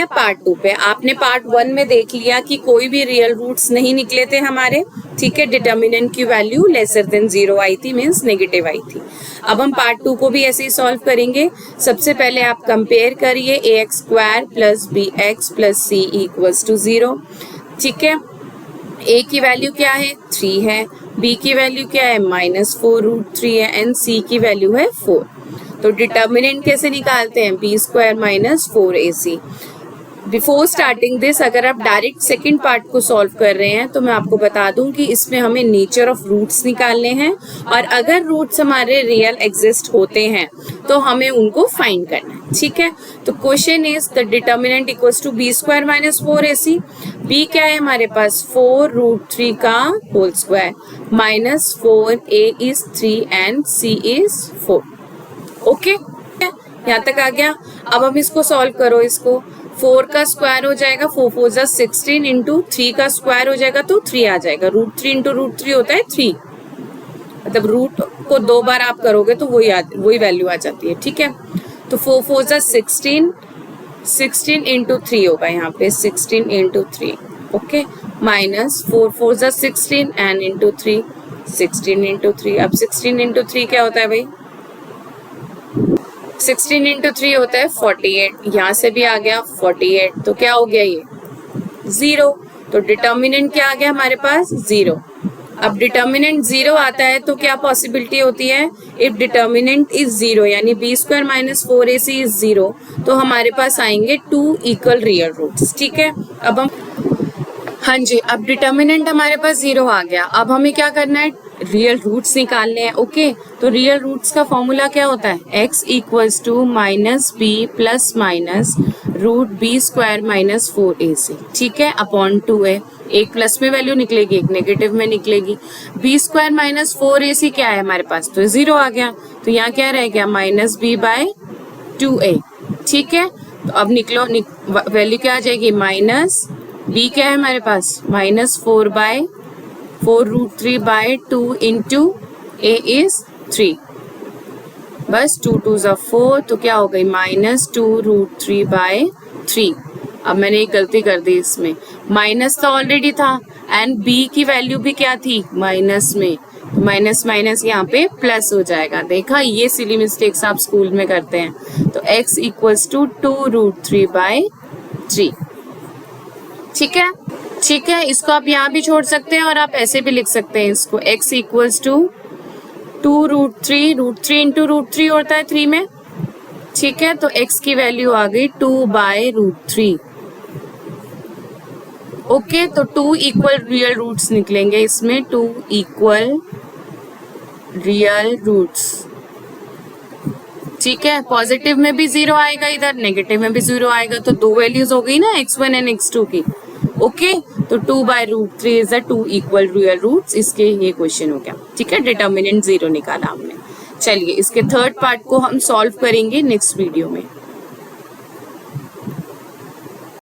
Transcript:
Part 2 पे आपने part 1 में देख लिया कि कोई भी रियल रूट्स नहीं निकले थे हमारे, ठीक है। डिटर्मिनेंट की वैल्यू लेसर देन 0 आई थी, मीन्स नेगेटिव आई थी। अब हम पार्ट 2 को भी ऐसे ही सॉल्व करेंगे। सबसे पहले आप कंपेयर करिए ax square plus bx plus c equals to 0, ठीक है। a की वैल्यू क्या है 3 है, b की वैल्यू क्या है -4√3 है एंड c की वैल्यू है 4। तो डिटर्मिनेंट कैसे निकालते हैं, b square minus 4ac। Before starting this अगर आप डायरेक्ट सेकंड पार्ट को सॉल्व कर रहे हैं तो मैं आपको बता दूं कि इसमें हमें नेचर ऑफ रूट्स निकालने हैं और अगर रूट्स हमारे रियल एग्जिस्ट होते हैं तो हमें उनको फाइंड करना है, ठीक है। तो question is the determinant equals to b square minus 4ac। b क्या है हमारे पास 4√3 का whole square minus 4a is 3 and c is 4। Okay, यहाँ तक आ गया। अब हम इसको सॉल्व करो, इसको 4 का स्क्वायर हो जाएगा 4 4 जा 16 इंटू 3 का स्क्वायर हो जाएगा तो 3 आ जाएगा। √3 इंटू √3 होता है 3, मतलब रूट को 2 बार आप करोगे तो वही वैल्यू आ जाती है, ठीक है। तो 4 4 जा 16, 16 इंटू 3 होगा यहाँ पे 16 इंटू 3, ओके, माइनस 4 4 जा 16 एंड इंटू 3 16 इंटू 3। अब 16 इंटू 3 क्या होता है भाई, 16 इंटू 3 होता है 48, यहाँ से भी आ गया 48, तो क्या हो गया ये 0। तो डिटर्मिनेंट क्या आ गया हमारे पास 0। अब डिटर्मिनेंट 0 आता है तो क्या पॉसिबिलिटी होती है, इफ डिटर्मिनेंट इज 0 यानी b square minus 4ac is 0 तो हमारे पास आएंगे 2 इक्वल रियल रूट्स, ठीक है। अब हम हाँ जी, अब डिटर्मिनेंट हमारे पास 0 आ गया। अब हमें क्या करना है, रियल रूट्स निकालने हैं, ओके। तो रियल रूट्स का फॉर्मूला क्या होता है, x equals to minus B plus minus root B square minus 4ac, ठीक है, अपॉन 2a। एक प्लस में वैल्यू निकलेगी, एक नेगेटिव में निकलेगी। बी स्क्वायर माइनस 4ac क्या है हमारे पास, तो 0 आ गया। तो यहाँ क्या रह गया माइनस बी बाय 2a, ठीक है। तो अब निकलो वैल्यू क्या आ जाएगी, माइनस b क्या है हमारे पास -4/4√3 बाय 2 इंटू a इज 3, बस 2 2 जा 4, तो क्या हो गई -2√3 बाय 3। अब मैंने एक गलती कर दी, इसमें माइनस तो ऑलरेडी था एंड b की वैल्यू भी क्या थी माइनस में, तो माइनस माइनस यहाँ पे प्लस हो जाएगा। देखा, ये सिली मिस्टेक्स आप स्कूल में करते हैं। तो x इक्वल्स टू 2√3 बाय 3, ठीक है, ठीक है। इसको आप यहाँ भी छोड़ सकते हैं और आप ऐसे भी लिख सकते हैं इसको, x इक्वल्स टू 2√3 इंटू √3 होता है 3 में, ठीक है। तो x की वैल्यू आ गई 2/√3, ओके। तो 2 इक्वल रियल रूट्स निकलेंगे इसमें, 2 इक्वल रियल रूट्स, ठीक है। पॉजिटिव में भी 0 आएगा, इधर नेगेटिव में भी 0 आएगा, तो 2 वैल्यूज हो गई ना x1 एंड x2 की, ओके। तो 2/√3 is the 2 equal real roots, इसके ये क्वेश्चन हो गया, ठीक है। डिटर्मिनेंट 0 निकाला हमने। चलिए इसके थर्ड पार्ट को हम सॉल्व करेंगे नेक्स्ट वीडियो में।